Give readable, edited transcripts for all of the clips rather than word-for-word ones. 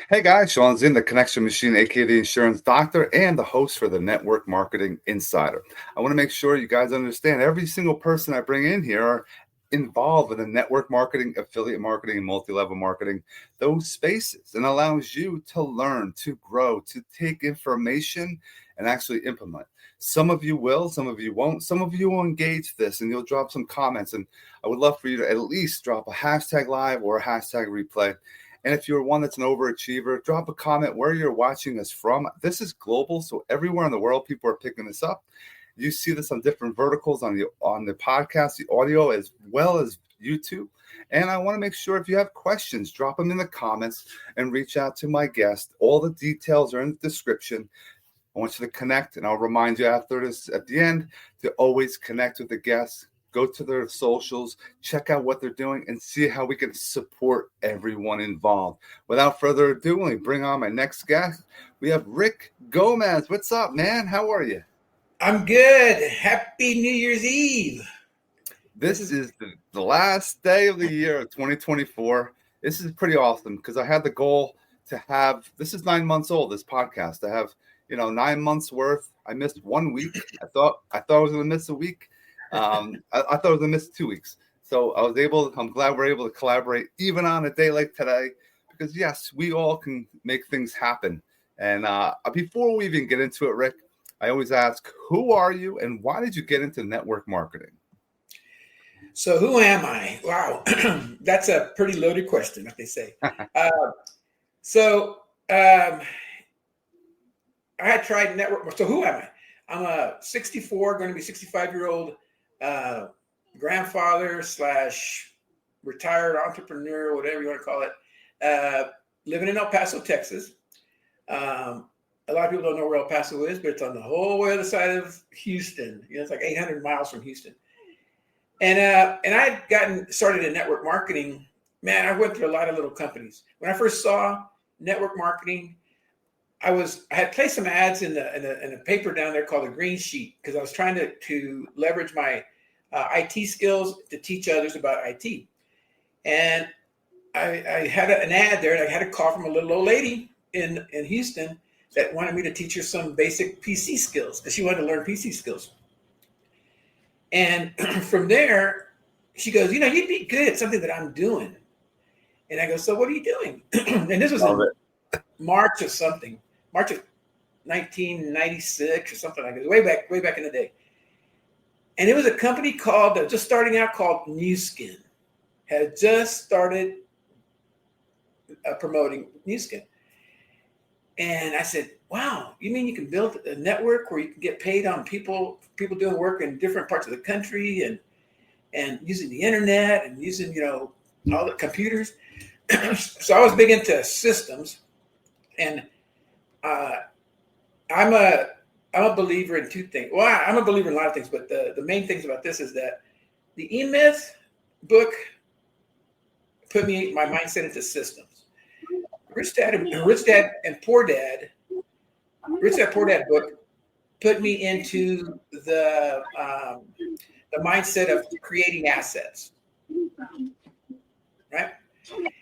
Hey guys, Shawn Ziem, the Connection Machine, aka the Insurance Doctor, and the host for the Network Marketing Insider. I want to make sure you guys understand every single person I bring in here are involved in the network marketing, affiliate marketing, and multi-level marketing, those spaces, and allows you to learn, to grow, to take information and actually implement. Some of you will, some of you won't, some of you will engage this and you'll drop some comments. And I would love for you to at least drop a hashtag live or a hashtag replay. And if you're one that's an overachiever, drop a comment where you're watching us from. This is global, so everywhere in the world, people are picking this up. You see this on different verticals on the podcast, the audio, as well as YouTube. And I want to make sure if you have questions, drop them in the comments and reach out to my guest. All the details are in the description. I want you to connect, and I'll remind you after this at the end to always connect with the guests. Go to their socials, check out what they're doing, and see how we can support everyone involved. Without further ado, let me bring on my next guest. We have Rick Gomez. What's up, man? How are you? I'm good. Happy New Year's Eve. This is the last day of the year of 2024. This is pretty awesome because I had the goal to have, this is 9 months old, this podcast, to have, 9 months worth. I missed 1 week. I thought I was going to miss a week. I thought I was going to miss 2 weeks. So I'm glad we're able to collaborate even on a day like today, because yes, we all can make things happen. And before we even get into it, Rick, I always ask, who are you and why did you get into network marketing? So who am I? Wow. That's a pretty loaded question, like they say. I had tried network. So who am I? I'm a 64, going to be 65-year-old grandfather / retired entrepreneur, whatever you want to call it, living in El Paso, Texas. A lot of people don't know where El Paso is, but it's on the whole other side of Houston. It's like 800 miles from Houston. And I'd gotten started in network marketing. Man, I went through a lot of little companies. When I first saw network marketing, I had placed some ads in a paper down there called the Green Sheet, because I was trying to leverage my IT skills to teach others about IT. And I had an ad there, and I had a call from a little old lady in Houston that wanted me to teach her some basic PC skills, because she wanted to learn PC skills. And from there, she goes, you'd be good at something that I'm doing. And I go, so what are you doing? And this was in March of 1996 or something like that, way back in the day. And it was a company just starting out called New Skin, had just started promoting New Skin. And I said, wow, you mean you can build a network where you can get paid on people doing work in different parts of the country and using the internet and using, all the computers. So I was big into systems, and I'm a believer in two things. Well, I'm a believer in a lot of things, but the main things about this is that the E-Myth book put my mindset into systems. Rich Dad and Poor Dad book put me into the mindset of creating assets, right?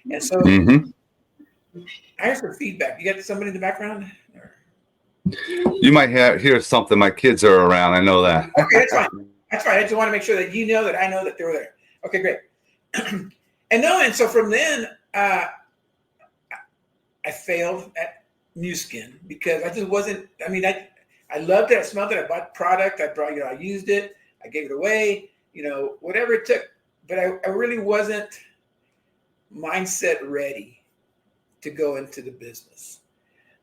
And so I heard some feedback. You got somebody in the background? You might hear something. My kids are around. I know that. Okay, that's fine. That's fine. I just want to make sure that you know that I know that they were there. Okay, great. And so from then, I failed at New Skin because I just wasn't. I mean, I loved it. I smelled it. I bought the product. I used it. I gave it away. Whatever it took. But I really wasn't mindset ready to go into the business.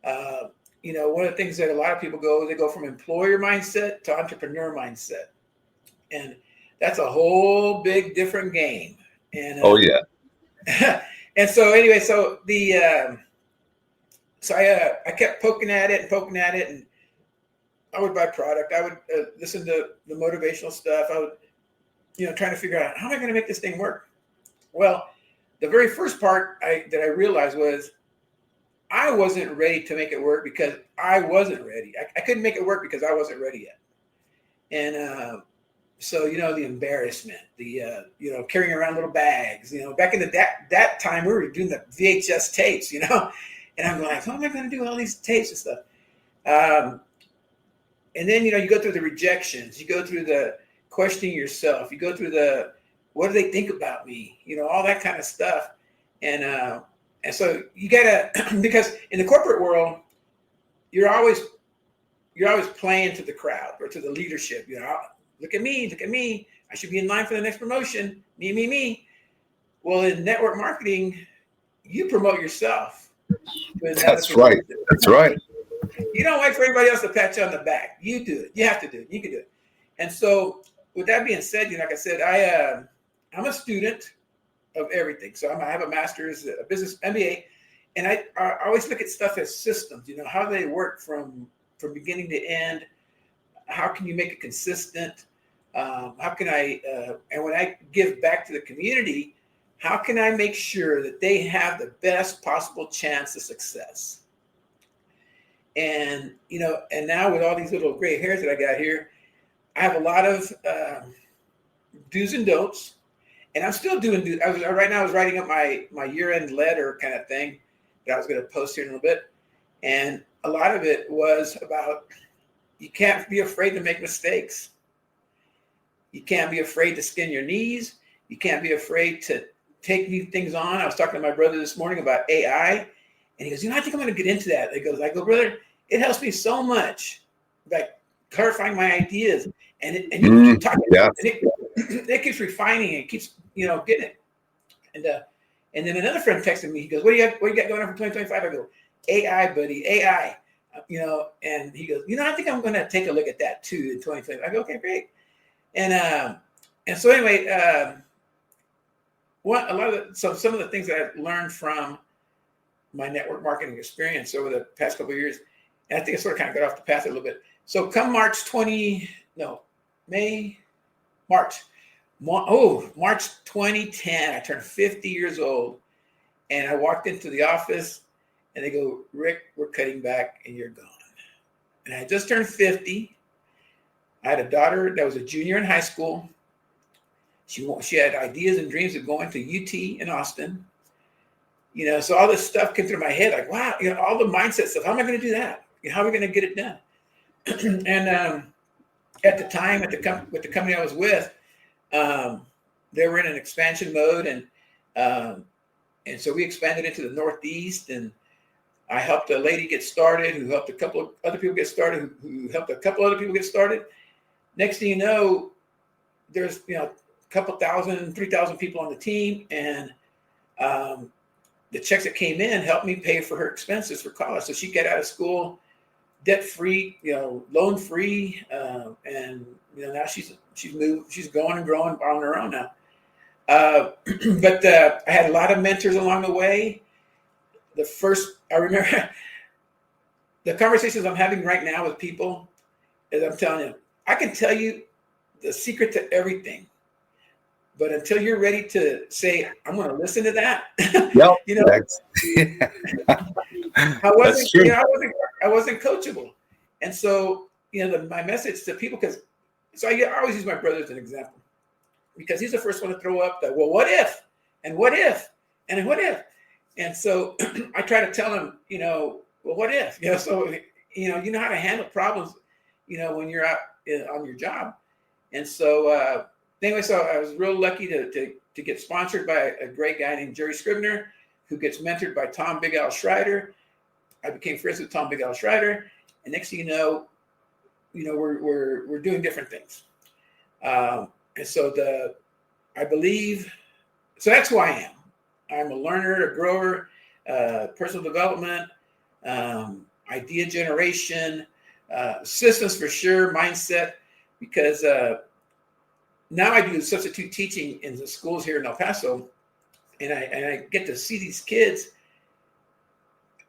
One of the things that a lot of people they go from employer mindset to entrepreneur mindset. And that's a whole big different game. And oh yeah. And so anyway, I kept poking at it, and I would buy product. I would listen to the motivational stuff. I would, trying to figure out how am I going to make this thing work. Well, the very first part that I realized was I wasn't ready to make it work because I wasn't ready. I couldn't make it work because I wasn't ready yet. And So, the embarrassment, the, carrying around little bags, back in that time, we were doing the VHS tapes, and I'm like, how am I going to do all these tapes and stuff? And then, you go through the rejections, you go through the questioning yourself, you go through the, what do they think about me? All that kind of stuff. And so you gotta, because in the corporate world, you're always playing to the crowd or to the leadership, look at me, I should be in line for the next promotion, me. Well, in network marketing, you promote yourself. That's right. You don't wait for anybody else to pat you on the back. You do it. You have to do it. You can do it. And so with that being said, like I said, I'm a student of everything. So I have a master's, a business MBA, and I always look at stuff as systems, how they work from beginning to end. How can you make it consistent? How can and when I give back to the community, how can I make sure that they have the best possible chance of success? And, and now with all these little gray hairs that I got here, I have a lot of do's and don'ts, and I'm still doing. Right now I was writing up my year-end letter kind of thing that I was going to post here in a little bit, and a lot of it was about you can't be afraid to make mistakes. You can't be afraid to skin your knees. You can't be afraid to take new things on. I was talking to my brother this morning about AI, and he goes, I think I'm going to get into that. I go, brother, it helps me so much, like clarifying my ideas, and you keep talking, and it keeps refining and keeps getting it. And then another friend texted me. He goes, "What do you got going on for 2025?" I go, "AI, buddy, AI." And he goes, "I think I'm going to take a look at that too in 2025." I go, "Okay, great." And so anyway, some of the things that I've learned from my network marketing experience over the past couple of years, and I think I sort of kind of got off the path a little bit. So come March 2010, I turned 50 years old, and I walked into the office, and they go, "Rick, we're cutting back, and you're gone." And I just turned 50. I had a daughter that was a junior in high school. She had ideas and dreams of going to UT in Austin. So all this stuff came through my head, like, wow, all the mindset stuff. How am I going to do that? How are we going to get it done? And at the time, with the company I was with, they were in an expansion mode, and so we expanded into the Northeast, and I helped a lady get started, who helped a couple of other people get started, who helped a couple other people get started. Next thing you know, there's a couple thousand, 3,000 people on the team, and the checks that came in helped me pay for her expenses for college. So she got out of school debt-free, loan-free, and now she's moved, she's going and growing on her own now. But I had a lot of mentors along the way. I remember the conversations I'm having right now with people is I'm telling you, I can tell you the secret to everything, but until you're ready to say, I'm going to listen to that, I wasn't coachable. And so, my message to people, I always use my brother as an example, because he's the first one to throw up the, well, what if, and what if, and what if? And so I try to tell him, well, what if, so, you know how to handle problems, when you're out on your job. And so, anyway, so I was real lucky to get sponsored by a great guy named Jerry Scribner, who gets mentored by Tom Big Al Schreider. I became friends with Tom Big Al Schreider, and next thing you know, we're doing different things. And so I believe, so that's who I am. I'm a learner, a grower, personal development, idea generation, systems for sure, mindset, because now I do substitute teaching in the schools here in El Paso, and I get to see these kids.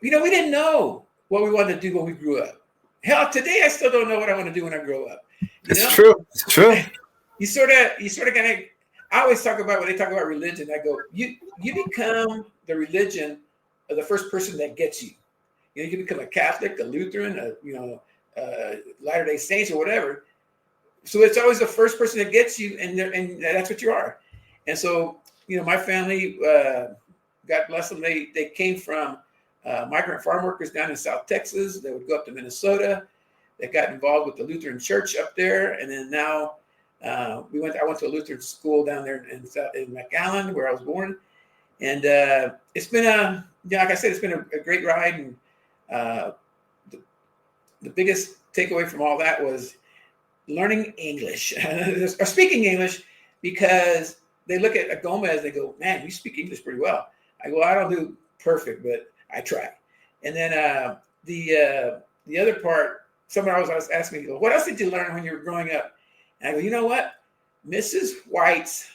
We didn't know what we wanted to do when we grew up. Hell, today I still don't know what I want to do when I grow up. It's true. You sort of kind of. I always talk about, when they talk about religion, I go, you become the religion of the first person that gets you. You can become a Catholic, a Lutheran, a Latter-day Saints, or whatever. so it's always the first person that gets you, and that's what you are. And so, my family, God bless them, they came from migrant farm workers down in South Texas. They would go up to Minnesota. They got involved with the Lutheran church up there, and then now I went to a Lutheran school down there in McAllen, where I was born. And it's been like I said, it's been a great ride. And the biggest takeaway from all that was learning English or speaking English, because they look at Gomez, they go, "Man, you speak English pretty well." I go, "I don't do perfect, but I try." And then the other part, someone always asking me, "What else did you learn when you were growing up?" And I go, "You know what? Mrs. White's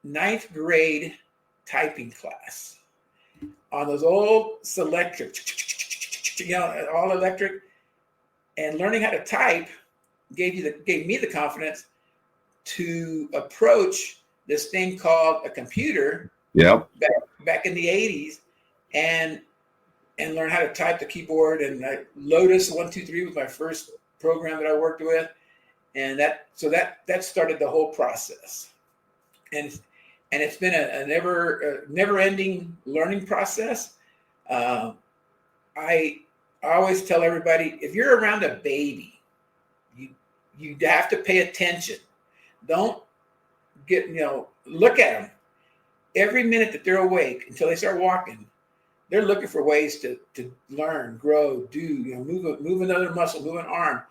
9th grade typing class on those old Selectric, all electric, and learning how to type gave me the confidence to approach this thing called a computer. Yep. Back in the 80s, and learn how to type the keyboard. And Lotus 1-2-3 was my first program that I worked with, and that started the whole process. And it's been a never-ending learning process. I always tell everybody, if you're around a baby, you have to pay attention. Don't look at them. Every minute that they're awake until they start walking, they're looking for ways to learn, grow, do, move another muscle, move an arm.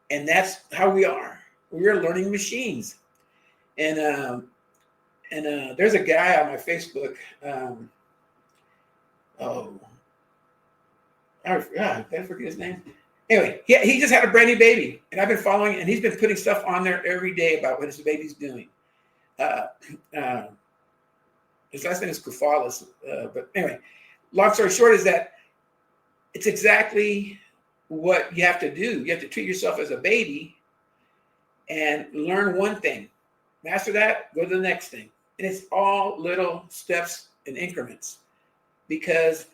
And that's how we are. We're learning machines. And there's a guy on my Facebook. I forget his name. Anyway, he just had a brand new baby, and I've been following, and he's been putting stuff on there every day about what his baby's doing. His last name is Kufalis. But anyway, long story short is that it's exactly what you have to do. You have to treat yourself as a baby and learn one thing. Master that, go to the next thing. And it's all little steps and increments, because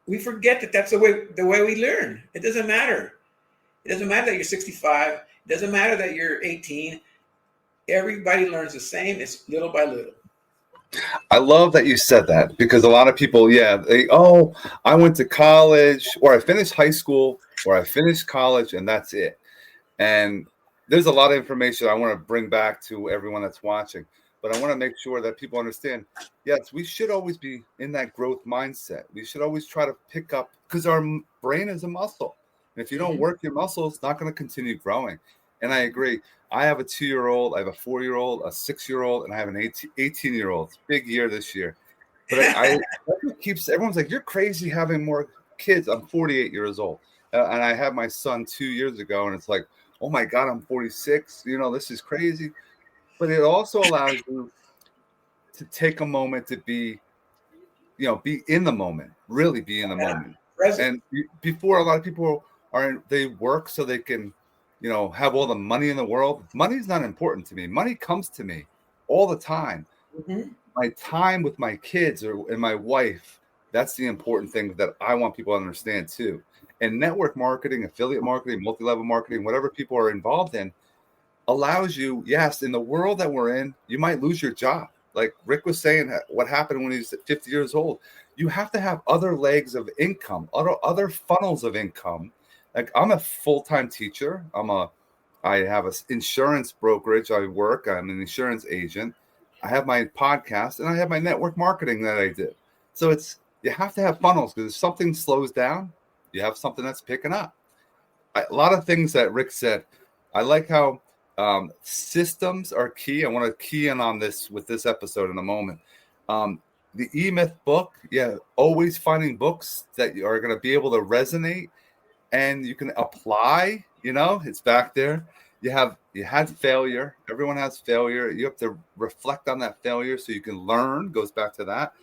we forget that that's the way we learn. It doesn't matter. It doesn't matter that you're 65. It doesn't matter that you're 18. Everybody learns the same. It's little by little. I love that you said that, because a lot of people, I went to college, or I finished high school, or I finished college, and that's it. And there's a lot of information I want to bring back to everyone that's watching, but I want to make sure that people understand, yes, we should always be in that growth mindset. We should always try to pick up, because our brain is a muscle. And if you don't work your muscle, it's not going to continue growing. And I agree. I have a 2-year-old, I have a 4-year-old, a 6-year-old, and I have an 18-year-old. It's a big year this year. But everyone's like, "You're crazy having more kids." I'm 48 years old. And I had my son 2 years ago, and it's like, oh my God, I'm 46. This is crazy. But it also allows you to take a moment to be in the moment, really be in the moment. Present. And before, a lot of people they work so they can, have all the money in the world. Money's not important to me. Money comes to me all the time. Mm-hmm. My time with my kids and my wife, that's the important thing that I want people to understand too. And network marketing, affiliate marketing, multi-level marketing, whatever people are involved in, allows you, yes, in the world that we're in, you might lose your job. Like Rick was saying, what happened when he was 50 years old. You have to have other legs of income, other funnels of income. Like, I'm a full-time teacher. I have an insurance brokerage. I'm an insurance agent. I have my podcast, and I have my network marketing that I do. So you have to have funnels, because if something slows down, you have something that's picking up. A lot of things that Rick said. I like how systems are key. I want to key in on this with this episode in a moment. The E-Myth book, always finding books that are going to be able to resonate and you can apply. It's back there. You had failure. Everyone has failure. You have to reflect on that failure so you can learn. Goes back to that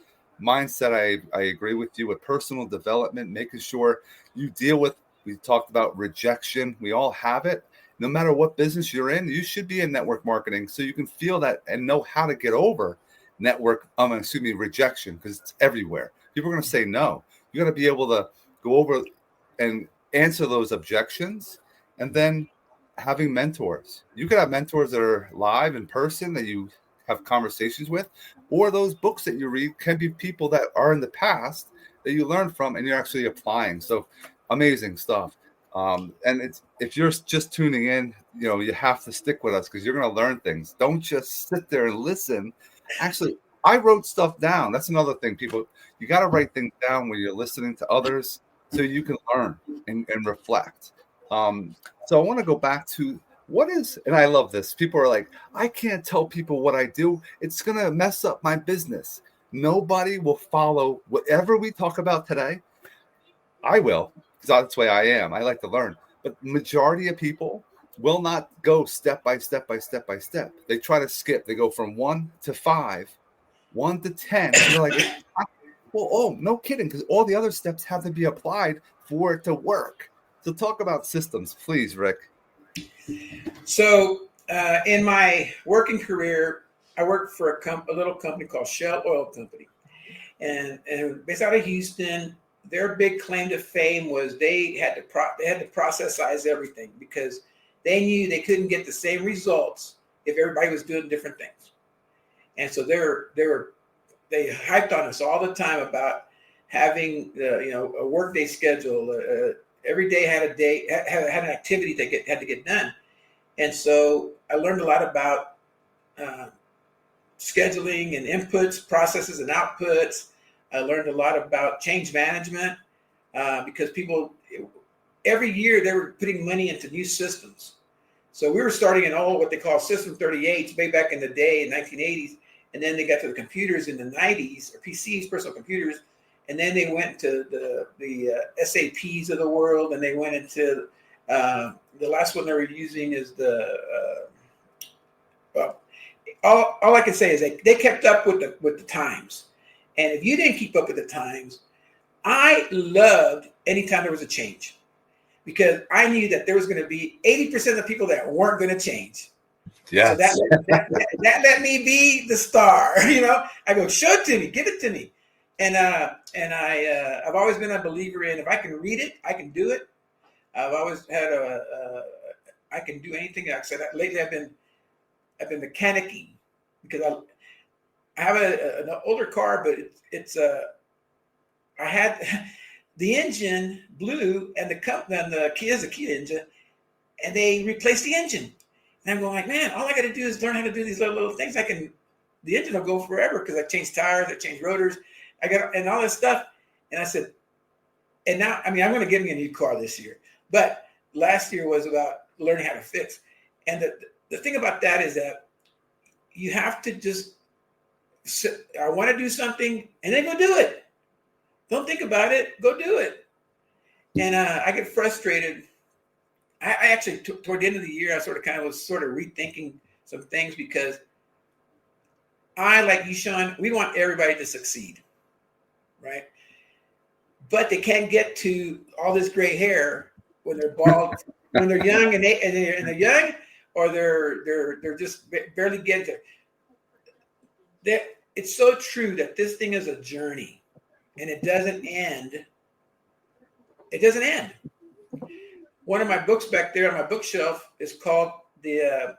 mindset. I agree with you with personal development, making sure you deal with. We talked about rejection. We all have it. No matter what business you're in, you should be in network marketing so you can feel that and know how to get over rejection, because it's everywhere. People are going to say no. You got to be able to go over and answer those objections, and then having mentors. You could have mentors that are live in person that you have conversations with, or those books that you read can be people that are in the past that you learn from and you're actually applying. So amazing stuff. And it's, if you're just tuning in, you have to stick with us because you're going to learn things. Don't just sit there and listen. Actually, I wrote stuff down. That's another thing. People, you got to write things down when you're listening to others so you can learn and reflect. So I want to go back to what is, and I love this. People are like, I can't tell people what I do. It's going to mess up my business. Nobody will follow whatever we talk about today. I will, because that's the way I am. I like to learn. But majority of people will not go step by step by step by step. They try to skip. They go from 1 to 5, 1 to 10. And they're like, well, oh, no kidding, because all the other steps have to be applied for it to work. So talk about systems, please, Rick. So in my working career, I worked for a little company called Shell Oil Company. And based out of Houston, their big claim to fame was they had to processize everything because they knew they couldn't get the same results if everybody was doing different things. And so they hyped on us all the time about having a workday schedule. Every day had an activity that had to get done. And so I learned a lot about scheduling and inputs, processes and outputs. I learned a lot about change management because people, every year they were putting money into new systems. So we were starting in what they call System 38 way back in the day in 1980s. And then they got to the computers in the 90s, or PCs, personal computers. And then they went to the SAPs of the world, and they went into the last one they were using is all I can say is they kept up with the times. And if you didn't keep up with the times, I loved anytime there was a change because I knew that there was going to be 80% of the people that weren't going to change. Yes. So that let me be the star. I go, show it to me, give it to me. And I've always been a believer in if I can read it, I can do it. I've always had I can do anything. Like I said, lately I've been mechanicking because I have an older car, but I had the engine blew and the Kia is a Kia engine, and they replaced the engine. And I'm going like, man, all I got to do is learn how to do these little things. The engine will go forever because I changed tires, I changed rotors, and all this stuff. And I said, and now, I'm going to get me a new car this year. But last year was about learning how to fix. And the thing about that is that you have to just, I want to do something, and then go do it. Don't think about it, go do it. And I get frustrated. I actually, toward the end of the year, I was rethinking some things because I, like you, Shawn, we want everybody to succeed, right? But they can't get to all this gray hair when they're bald, when they're young and they're young, or they're just barely getting there. It's so true that this thing is a journey, and it doesn't end. It doesn't end. One of my books back there on my bookshelf is called it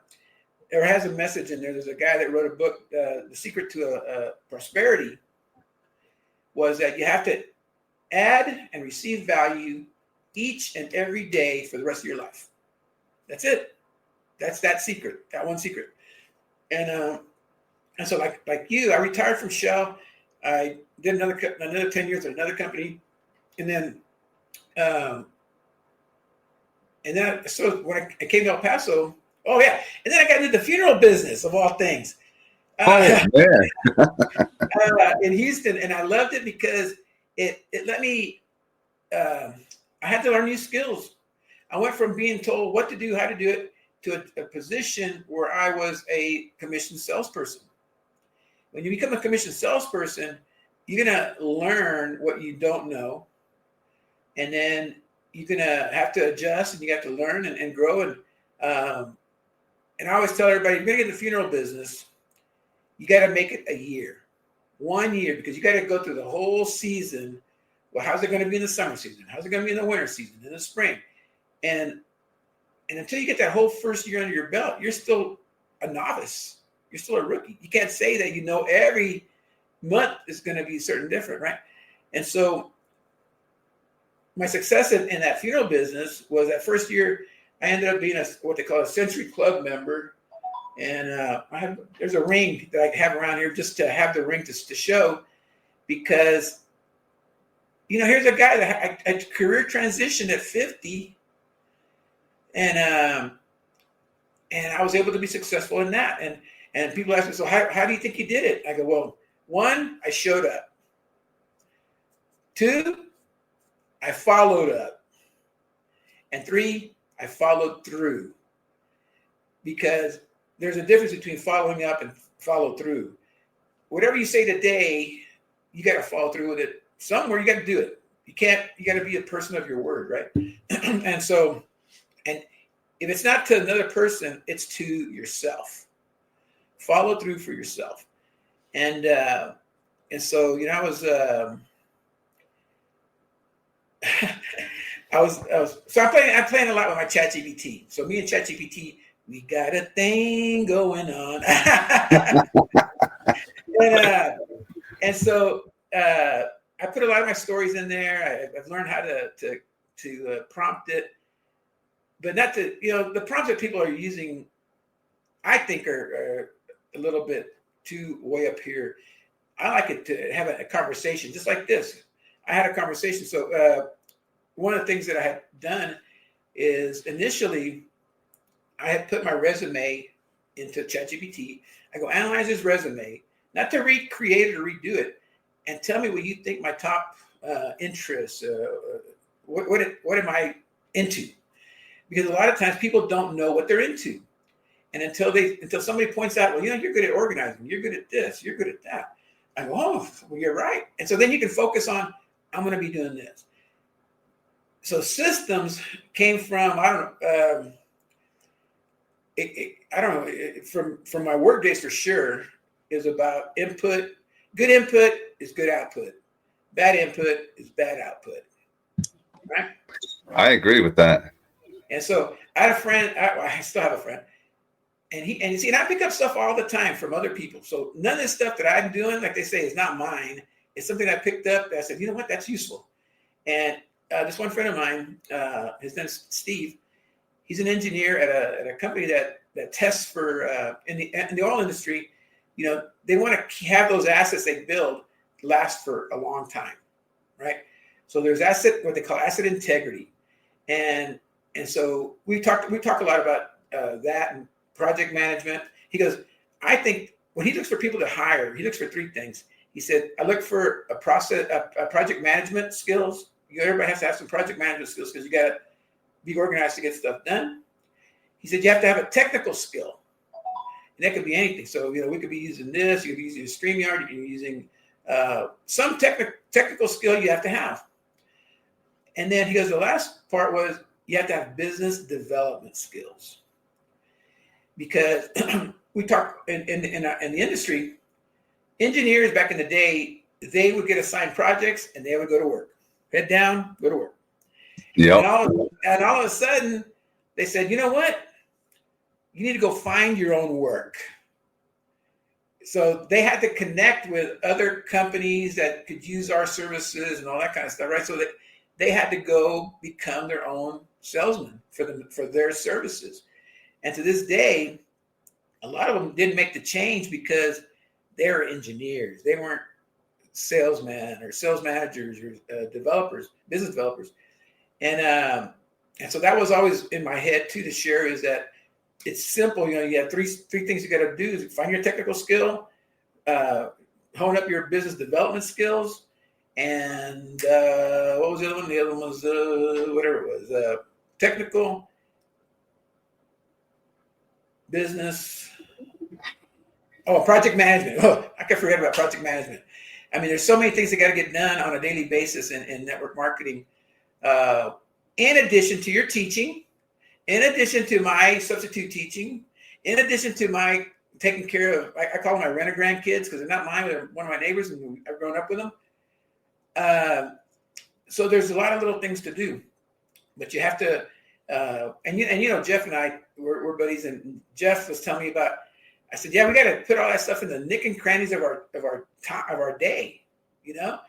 has a message in there. There's a guy that wrote a book, The Secret to Prosperity, was that you have to add and receive value each and every day for the rest of your life. That's it. That's that secret, that one secret. And so like you, I retired from Shell. I did another 10 years at another company. And then so when I came to El Paso, and then I got into the funeral business of all things. In Houston, and I loved it because it let me. I had to learn new skills. I went from being told what to do, how to do it, to a position where I was a commissioned salesperson. When you become a commissioned salesperson, you're gonna learn what you don't know, and then you're gonna have to adjust, and you have to learn and grow. And I always tell everybody, if you're gonna get in the funeral business, you got to make it a year, 1 year, because you got to go through the whole season. Well, how's it going to be in the summer season? How's it going to be in the winter season, in the spring? And And until you get that whole first year under your belt, you're still a novice. You're still a rookie. You can't say that you know every month is going to be certain different, right? And so my success in that funeral business was that first year I ended up being what they call a Century Club member. And there's a ring that I have around here just to have the ring to show, because, here's a guy that I career transitioned at 50, and I was able to be successful in that. And people ask me, so how do you think you did it? I go, well, 1, I showed up. 2, I followed up. And 3, I followed through. Because there's a difference between following up and follow through. Whatever you say today, you got to follow through with it. Somewhere you got to do it. You got to be a person of your word, right? And if it's not to another person, it's to yourself. Follow through for yourself. And so, I was, so I'm playing a lot with my ChatGPT. So me and ChatGPT, we got a thing going on. and so I put a lot of my stories in there. I've learned how to prompt it, but not to, the prompts that people are using, I think are a little bit too way up here. I like it to have a conversation just like this. I had a conversation. So one of the things that I had done is initially I had put my resume into ChatGPT. I go, analyze this resume, not to recreate it or redo it, and tell me what you think my top interests, what am I into? Because a lot of times people don't know what they're into. And until somebody points out, well, you're good at organizing, you're good at this, you're good at that. I go, oh, well, you're right. And so then you can focus on, I'm going to be doing this. So systems came from, from my work days for sure, is about input. Good input is good output. Bad input is bad output. Right? I agree with that. And so I had a friend, I still have a friend, and I pick up stuff all the time from other people. So none of this stuff that I'm doing, like they say, is not mine. It's something I picked up that I said, you know what, that's useful. And this one friend of mine, his name's Steve. He's an engineer at a company that tests for in the oil industry. They want to have those assets they build last for a long time, right? So there's what they call asset integrity, and so we talk a lot about that and project management. He goes, I think when he looks for people to hire, he looks for 3 things. He said, I look for a project management skills. Everybody has to have some project management skills because you got to be organized to get stuff done. He said, you have to have a technical skill. And that could be anything. So, we could be using this, you could be using StreamYard, you could be using some technical skill you have to have. And then he goes, the last part was you have to have business development skills. Because we talk in the industry, engineers back in the day, they would get assigned projects and they would go to work. Head down, go to work. Yep. And all of a sudden, they said, you know what? You need to go find your own work. So they had to connect with other companies that could use our services and all that kind of stuff, right? So that they had to go become their own salesman for their services. And to this day, a lot of them didn't make the change because they were engineers. They weren't salesmen or sales managers or developers, business developers. And so that was always in my head too to share, is that it's simple. You have three things you got to do: is find your technical skill, hone up your business development skills, and what was the other one? The other one was whatever it was, technical, business. Oh, project management. Oh, I can forget about project management. I mean, there's so many things that got to get done on a daily basis in network marketing. In addition to your teaching, in addition to my substitute teaching, in addition to my taking care of, I call them my rent-a-grand kids because they're not mine, they're one of my neighbors and I've grown up with them. So there's a lot of little things to do, but you have to And Jeff and I we're buddies, and Jeff was telling me about. I said, yeah, we got to put all that stuff in the nick and crannies of our day, you know.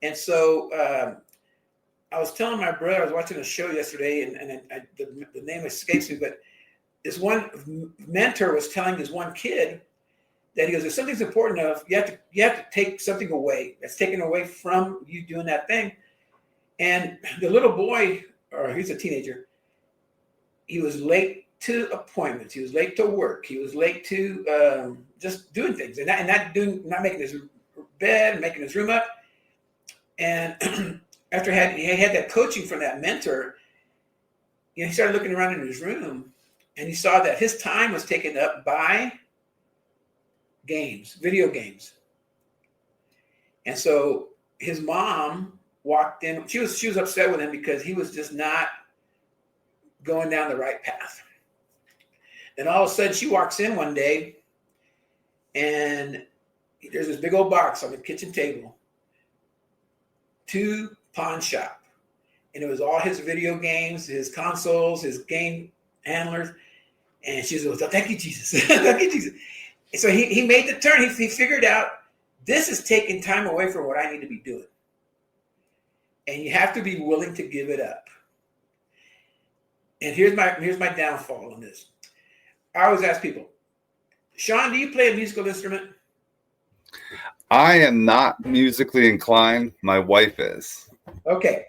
And so I was telling my brother, I was watching a show yesterday, and the name escapes me, but this one mentor was telling this one kid that he goes, if something's important enough, you have to take something away that's taken away from you doing that thing. And the little boy, or he's a teenager, he was late to appointments. He was late to work. He was late to just doing things and not making his bed, making his room up. And after he had that coaching from that mentor, he started looking around in his room, and he saw that his time was taken up by games, video games. And so his mom walked in. She was upset with him because he was just not going down the right path. And all of a sudden, she walks in one day, and there's this big old box on the kitchen table, to pawn shop. And it was all his video games, his consoles, his game handlers. And she was like, thank you, Jesus. Thank you, Jesus. And so he made the turn. He figured out, this is taking time away from what I need to be doing. And you have to be willing to give it up. And here's my downfall on this. I always ask people, Shawn, do you play a musical instrument? I am not musically inclined. My wife is. Okay.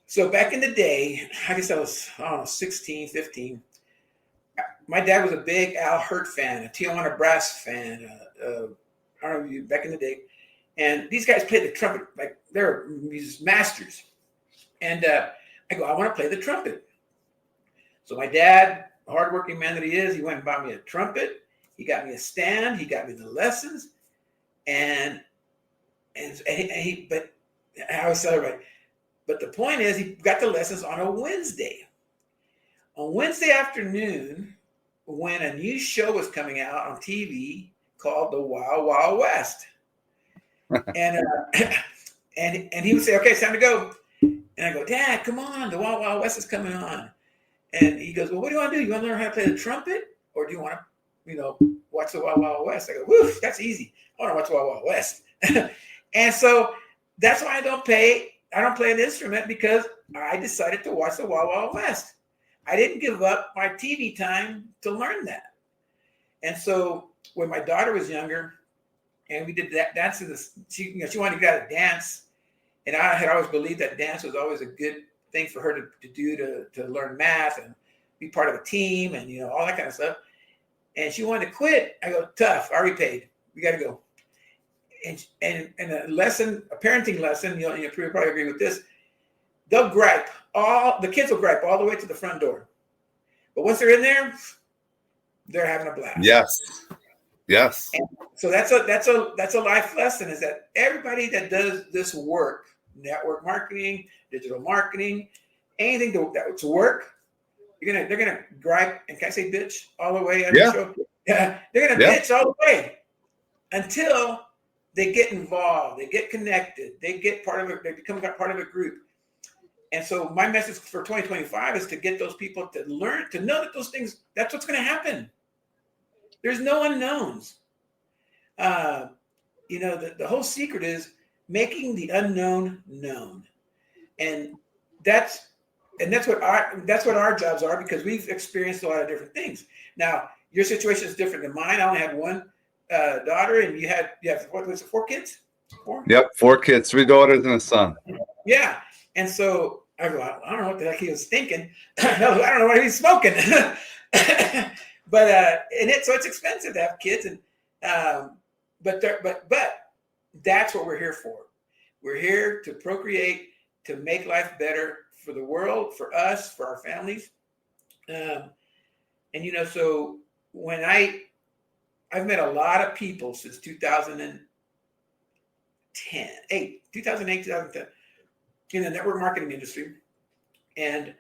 So back in the day, I guess I was 16, 15. My dad was a big Al Hirt fan, a Tijuana Brass fan. I don't know, back in the day. And these guys played the trumpet like they're masters. And I go, I want to play the trumpet. So my dad, hardworking man that he is, he went and bought me a trumpet. He got me a stand. He got me the lessons. And but I always tell everybody, but the point is, he got the lessons on a Wednesday. On Wednesday afternoon, when a new show was coming out on TV called The Wild Wild West. And he would say, okay, it's time to go. And I go, Dad, come on, The Wild Wild West is coming on. And he goes, well, what do you want to do? You want to learn how to play the trumpet? Or do you want to, watch The Wild Wild West? I go, woof, that's easy. I want to watch The Wild Wild West. And so that's why I don't play an instrument, because I decided to watch The Wild Wild West. I didn't give up my TV time to learn that. And so when my daughter was younger, and we did that dance, she wanted to get out of dance. And I had always believed that dance was always a good thing for her to do to learn math and be part of a team and all that kind of stuff. And she wanted to quit. I go, tough, already paid. We got to go. And a parenting lesson, you'll probably agree with this. They'll gripe. The kids will gripe all the way to the front door. But once they're in there, they're having a blast. Yes. And so that's a life lesson, is that everybody that does this work, network marketing, digital marketing, anything that's work, they're gonna gripe, and can I say bitch all the way on the show? Yeah, they're gonna bitch all the way until they get involved, they get connected, they get part of it, they become part of a group. And so my message for 2025 is to get those people to learn, to know that those things, that's what's going to happen. There's no unknowns. The whole secret is making the unknown known. And that's what our jobs are, because we've experienced a lot of different things. Now, your situation is different than mine. I only had one daughter, and you have what was it, 4 kids? 4? Yep, 4 kids, 3 daughters and a son. Yeah. And so I go, I don't know what the heck he was thinking. I don't know what he was smoking. But so it's expensive to have kids, and but that's what we're here for. We're here to procreate, to make life better for the world, for us, for our families. So when I've met a lot of people since 2008, 2010, in the network marketing industry, and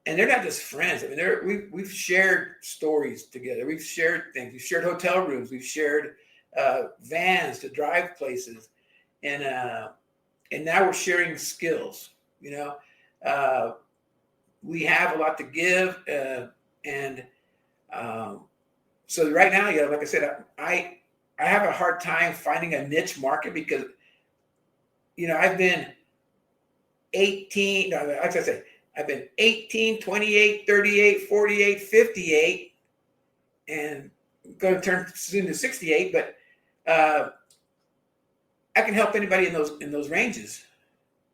they're not just friends. I mean, we've shared stories together. We've shared things. We've shared hotel rooms. We've shared vans to drive places, and now we're sharing skills. we have a lot to give, and so right now, like I said, I have a hard time finding a niche market because I've been 18. No, like I say, I've been 18, 28, 38, 48, 58, and going to turn soon to 68. But I can help anybody in those ranges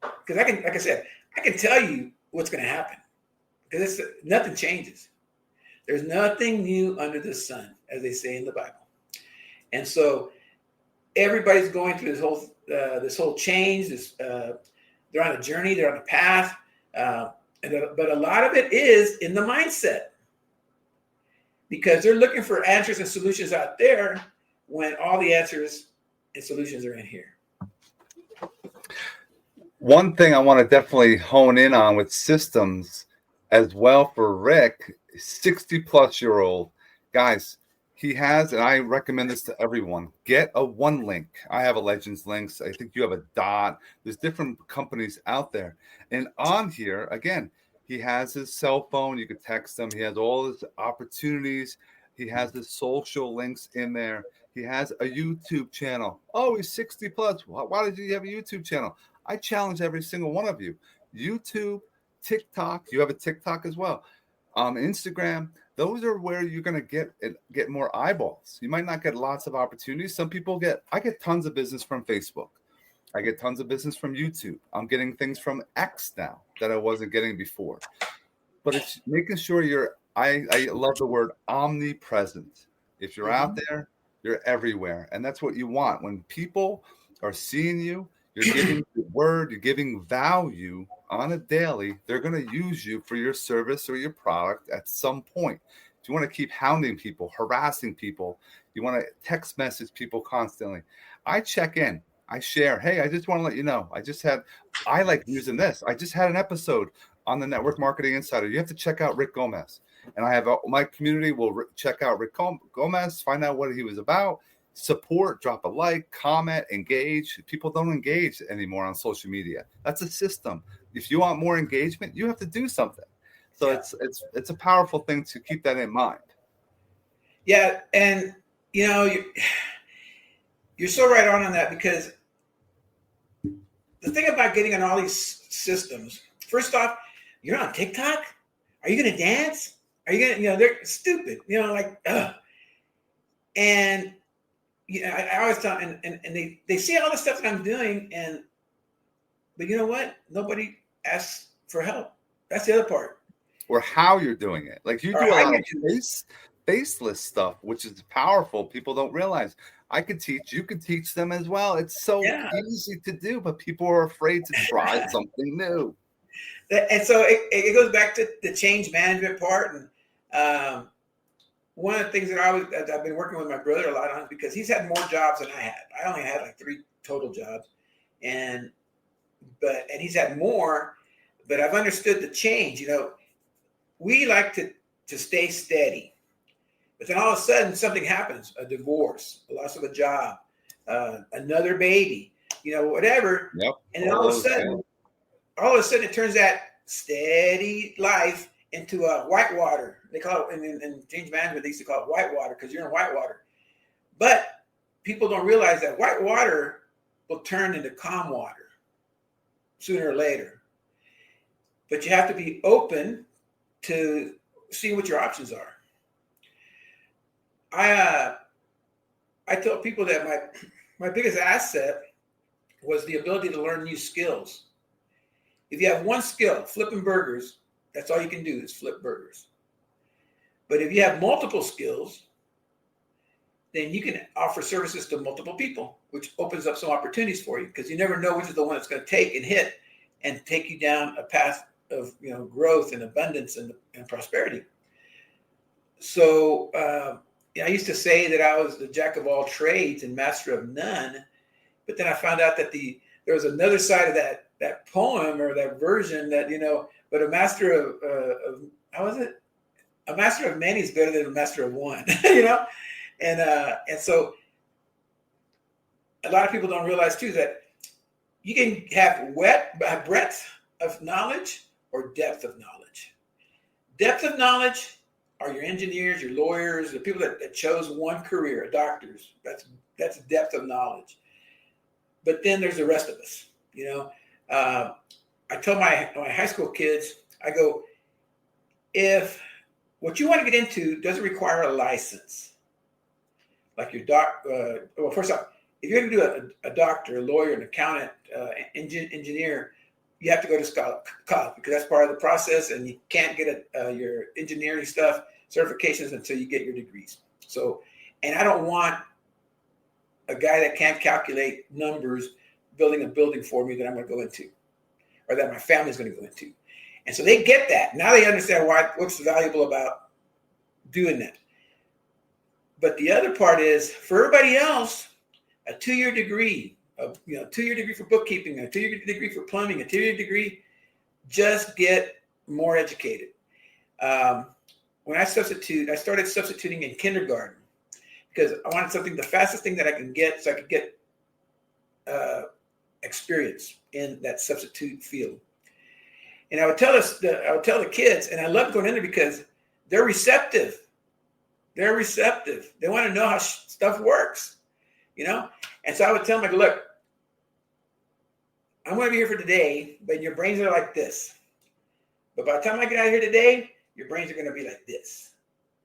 because like I said, I can tell you what's going to happen because nothing changes. There's nothing new under the sun, as they say in the Bible. And so everybody's going through this whole change. They're on a journey. They're on a path. But a lot of it is in the mindset because they're looking for answers and solutions out there when all the answers and solutions are in here. One thing I want to definitely hone in on with systems as well for Rick, 60-plus-year-old. Guys, he has, and I recommend this to everyone, get a one link. I have a Legends Links. I think you have a Dot. There's different companies out there. And on here, again, he has his cell phone. You could text him. He has all his opportunities. He has his social links in there. He has a YouTube channel. Oh, he's 60 plus. Why did you have a YouTube channel? I challenge every single one of you. YouTube, TikTok. You have a TikTok as well. Instagram. Those are where you're going to get more eyeballs. You might not get lots of opportunities. Some people I get tons of business from Facebook. I get tons of business from YouTube. I'm getting things from X now that I wasn't getting before. But it's making sure I love the word omnipresent. If you're out there, you're everywhere. And that's what you want. When people are seeing you, you're giving the word, you're giving value on a daily, they're going to use you for your service or your product at some point. If you want to keep hounding people, harassing people, you want to text message people constantly, I check in. I share, hey, I just want to let you know, I like using this. I just had an episode on the Network Marketing Insider. You have to check out Rick Gomez. And I have my community will check out Rick Gomez, find out what he was about, support, drop a like, comment, engage. People don't engage anymore on social media. That's a system. If you want more engagement, you have to do something. So it's a powerful thing to keep that in mind. Yeah, and you're so right on that because the thing about getting on all these systems, first off, you're on TikTok. Are you going to dance? Are you going to, they're stupid, and I always tell them, and they see all the stuff that I'm doing, but you know what? Nobody asks for help. That's the other part. Or how you're doing it. Like you do a lot of faceless stuff, which is powerful. People don't realize. I could teach. You could teach them as well. It's so easy to do, but people are afraid to try something new. And so it goes back to the change management part. And one of the things that I've been working with my brother a lot on is because he's had more jobs than I had. I only had like 3 total jobs, and he's had more. But I've understood the change. We like to stay steady, but then all of a sudden something happens: a divorce, a loss of a job, another baby, whatever. Yep. And then all of a sudden it turns that steady life into a whitewater. They call it in change management. They used to call it whitewater because you're in whitewater. But people don't realize that whitewater will turn into calm water sooner or later. But you have to be open to see what your options are. I tell people that my biggest asset was the ability to learn new skills. If you have one skill, flipping burgers, that's all you can do is flip burgers. But if you have multiple skills, then you can offer services to multiple people, which opens up some opportunities for you because you never know which is the one that's going to take and hit and take you down a path of growth and abundance and prosperity. So I used to say that I was the jack of all trades and master of none, but then I found out that there was another side of that poem or that version that but a master of how was it? A master of many is better than a master of one, and so a lot of people don't realize too that you can have breadth of knowledge or depth of knowledge. Depth of knowledge are your engineers, your lawyers, the people that chose one career, doctors. That's depth of knowledge. But then there's the rest of us. I tell my high school kids, I go, if what you want to get into doesn't require a license, like your well, first off, if you're going to do a doctor, a lawyer, an accountant, engineer, you have to go to college because that's part of the process, and you can't get your engineering stuff certifications until you get your degrees. So, and I don't want a guy that can't calculate numbers building a building for me that I'm going to go into, or that my family's going to go into. And so they get that. Now they understand what's valuable about doing that. But the other part is, for everybody else, a 2-year degree, a 2-year degree for bookkeeping, a 2-year degree for plumbing, a 2-year degree, just get more educated. When I started substituting in kindergarten because I wanted something, the fastest thing that I can get, so I could get experience in that substitute field. And I would tell the kids, and I love going in there because they're receptive. They're receptive. They want to know how stuff works, And so I would tell them, like, look, I'm going to be here for today, but your brains are like this. But by the time I get out of here today, your brains are going to be like this,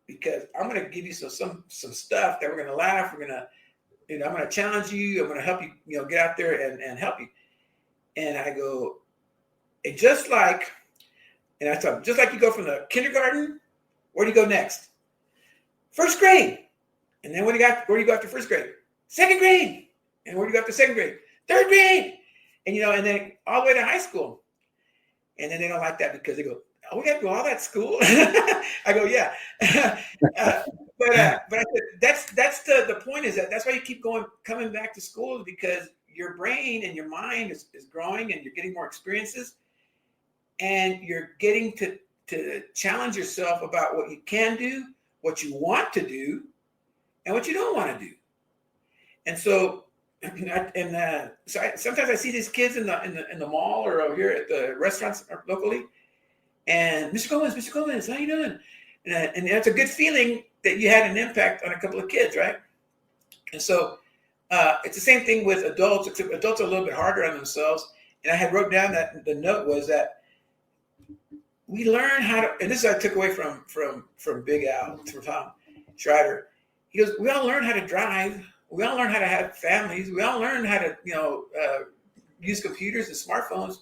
because I'm going to give you some stuff that we're going to laugh. We're going to, I'm going to challenge you. I'm going to help you, get out there and help you. And I go, and just like you go from the kindergarten, where do you go next? First grade. And then where do you go after first grade? Second grade. And where do you go after second grade? Third grade. And, and then all the way to high school. And then they don't like that because they go, oh, we got to do all that school? I go, yeah. But I said, that's the point, is that's why you keep coming back to school, because your brain and your mind is growing, and you're getting more experiences, and you're getting to challenge yourself about what you can do, what you want to do, and what you don't want to do. And so, sometimes I see these kids in the mall or over here at the restaurants locally, and Mr. Gomez, how you doing? And that's a good feeling that you had an impact on a couple of kids, right? And so it's the same thing with adults, except adults are a little bit harder on themselves. And I had wrote down that the note was that we learn how to, and this is what I took away from Big Al, from Tom Schreider. He goes, we all learn how to drive. We all learn how to have families. We all learn how to, use computers and smartphones.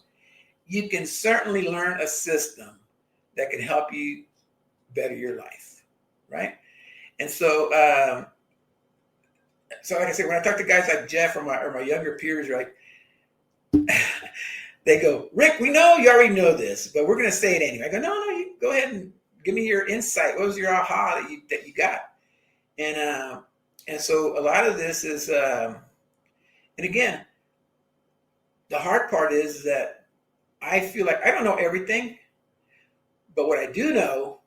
You can certainly learn a system that can help you better your life, right? And so, like I said, when I talk to guys like Jeff or my younger peers, right, they go, Rick, we know you already know this, but we're going to say it anyway. I go, no, you go ahead and give me your insight. What was your aha that you got? And so a lot of this is, and again, the hard part is that I feel like I don't know everything, but what I do know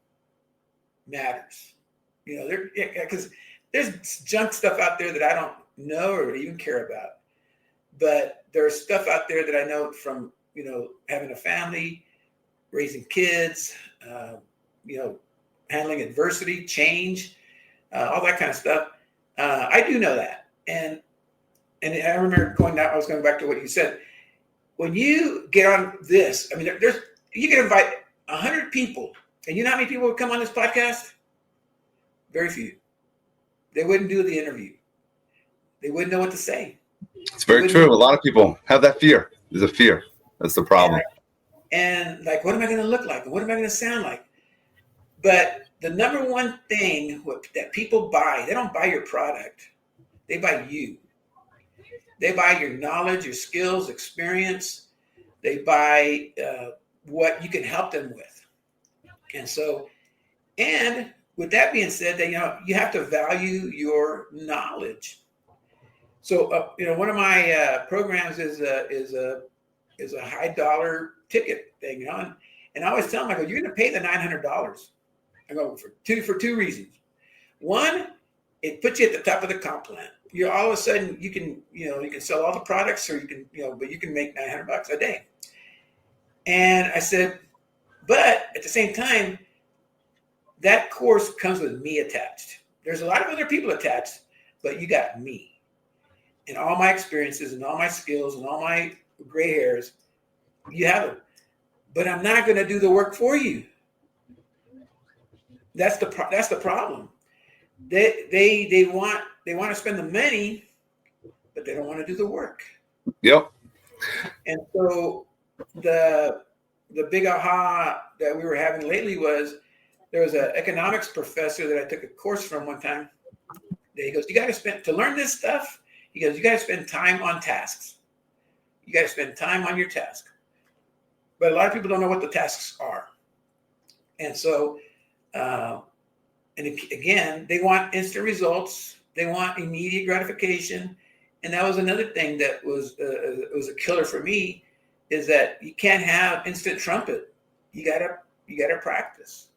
matters. Because there's junk stuff out there that I don't know or even care about. But there's stuff out there that I know from, having a family, raising kids, handling adversity, change, all that kind of stuff. I do know that. And I remember I was going back to what you said. When you get on this, I mean, you can invite 100 people, and you know how many people would come on this podcast? Very few. They wouldn't do the interview. They wouldn't know what to say. It's very true. A lot of people have that fear. There's a fear. That's the problem. And like, what am I going to look like? What am I going to sound like? But the number one thing that people buy, they don't buy your product. They buy you. They buy your knowledge, your skills, experience. They buy what you can help them with. And so, and with that being said, that you have to value your knowledge. So, one of my programs is a high dollar ticket thing, and I always tell them, I go, you're going to pay the $900. I go for two reasons. One, it puts you at the top of the comp plan. You're all of a sudden you can sell all the products, or you can but you can make $900 a day. And I said, but at the same time, that course comes with me attached. There's a lot of other people attached, but you got me and all my experiences and all my skills and all my gray hairs. You have them, but I'm not going to do the work for you. That's the problem. They want to spend the money, but they don't want to do the work. Yep. And so the big aha that we were having lately was there was an economics professor that I took a course from one time. He goes, you got to spend, to learn this stuff, he goes, you got to spend time on tasks. You got to spend time on your task. But a lot of people don't know what the tasks are. And so, again, they want instant results. They want immediate gratification. And that was another thing that was a killer for me, is that you can't have instant trumpet. You gotta practice.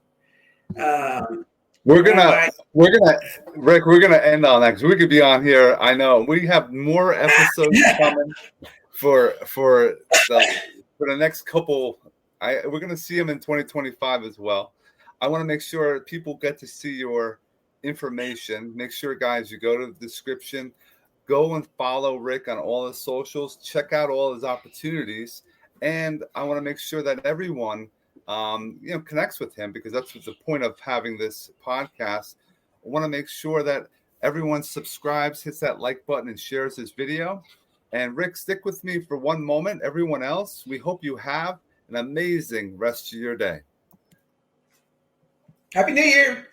We're gonna Rick, we're gonna end on that because we could be on here. I know we have more episodes coming for the next couple. We're gonna see them in 2025 as well. I want to make sure people get to see your information. Make sure, guys, you go to the description. Go and follow Rick on all his socials. Check out all his opportunities, and I want to make sure that everyone, connects with him, because that's the point of having this podcast. I want to make sure that everyone subscribes, hits that like button, and shares this video. And Rick, stick with me for one moment. Everyone else, we hope you have an amazing rest of your day. Happy New Year.